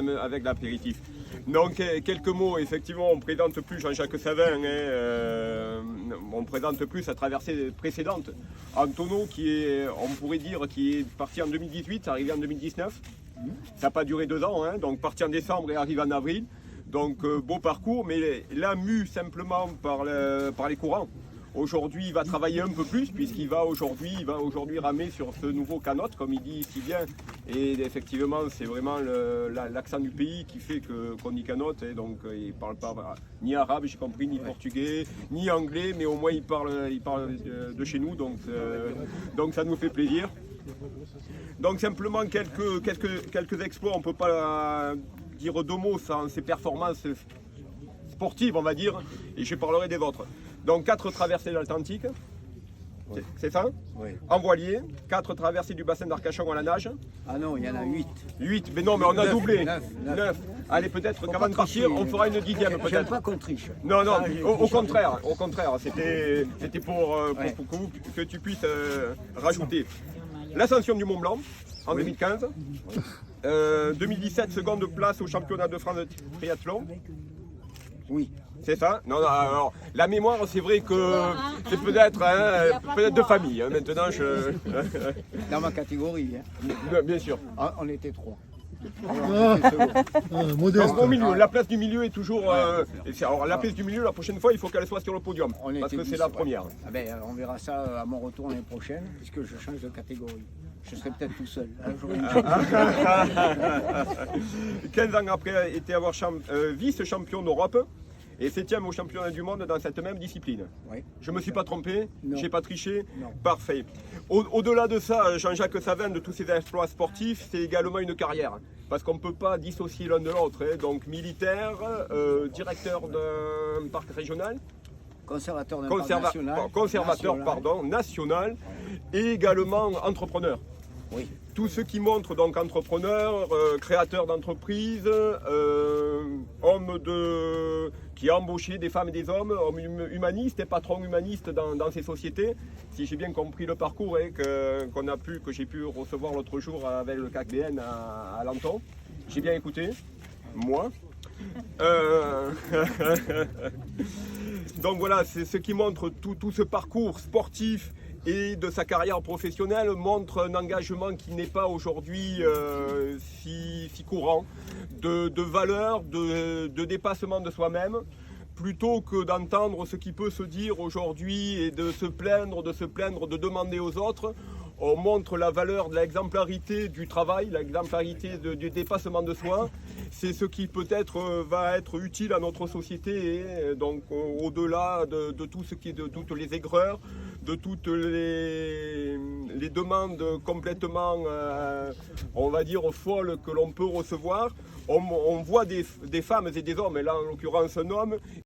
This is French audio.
avec l'apéritif. Donc quelques mots, effectivement, on ne présente plus Jean-Jacques Savin, on présente plus sa traversée précédente. Antonio, qui est, on pourrait dire, qui est parti en 2018, arrivé en 2019. Ça n'a pas duré 2 ans, donc parti en décembre et arrivé en avril. Donc beau parcours, mais là mu simplement par les courants. Aujourd'hui, il va travailler un peu plus puisqu'il va aujourd'hui ramer sur ce nouveau canot, comme il dit si bien. Et effectivement, c'est vraiment l'accent du pays qui fait qu'on dit canot. Et donc, il ne parle pas ni arabe, j'ai compris, ni portugais, ni anglais, mais au moins il parle de chez nous. Donc ça nous fait plaisir. Donc simplement quelques exploits, on ne peut pas dire 2 mots sans ses performances sportives, on va dire, et je parlerai des vôtres. Donc 4 traversées de l'Atlantique, oui. C'est ça? Oui. En voilier, 4 traversées du bassin d'Arcachon à la nage. Ah non, il y en a 8. 8, mais non, mais on a 9, doublé. 9. Allez, peut-être qu'avant de partir, on fera une 10e peut-être. J'aime pas qu'on triche. Non, non, au contraire, c'était pour que tu puisses rajouter. L'ascension du Mont Blanc en 2015. Oui. 2017, seconde place au championnat de France de triathlon. Oui. C'est ça? Non, non, alors, la mémoire, c'est vrai que c'est peut-être de famille. Maintenant, Dans ma catégorie. Bien sûr. Ah, on était 3. Donc, au milieu, la place du milieu est toujours. Alors, la place du milieu, la prochaine fois, il faut qu'elle soit sur le podium. Parce que c'est la première. Ah ben, on verra ça à mon retour l'année prochaine, puisque je change de catégorie. Je serai peut-être tout seul. 15 ans après, été avoir vice-champion d'Europe. Et 7e au championnat du monde dans cette même discipline. Oui. Je ne me suis pas trompé, je n'ai pas triché. Non. Parfait. Au-delà de ça, Jean-Jacques Savin, de tous ses exploits sportifs, c'est également une carrière. Parce qu'on ne peut pas dissocier l'un de l'autre. Donc militaire, directeur d'un parc régional. Conservateur d'un parc national. Conservateur, national. Et également entrepreneur. Oui. Tout ce qui montre donc entrepreneur, créateur d'entreprise, qui a embauché des femmes et des hommes, homme humaniste et patron humaniste dans ces sociétés. Si j'ai bien compris le parcours que j'ai pu recevoir l'autre jour avec le CACBN à Lanton. J'ai bien écouté, moi. Donc voilà, c'est ce qui montre tout ce parcours sportif et de sa carrière professionnelle, montre un engagement qui n'est pas aujourd'hui si courant, de valeur, de dépassement de soi-même, plutôt que d'entendre ce qui peut se dire aujourd'hui et de se plaindre, de demander aux autres. On montre la valeur de l'exemplarité du travail, l'exemplarité du dépassement de soi. C'est ce qui peut-être va être utile à notre société, et donc au-delà de tout ce qui est de toutes les aigreurs, de toutes les demandes complètement, on va dire, folles que l'on peut recevoir. On voit des femmes et des hommes, et là en l'occurrence un homme,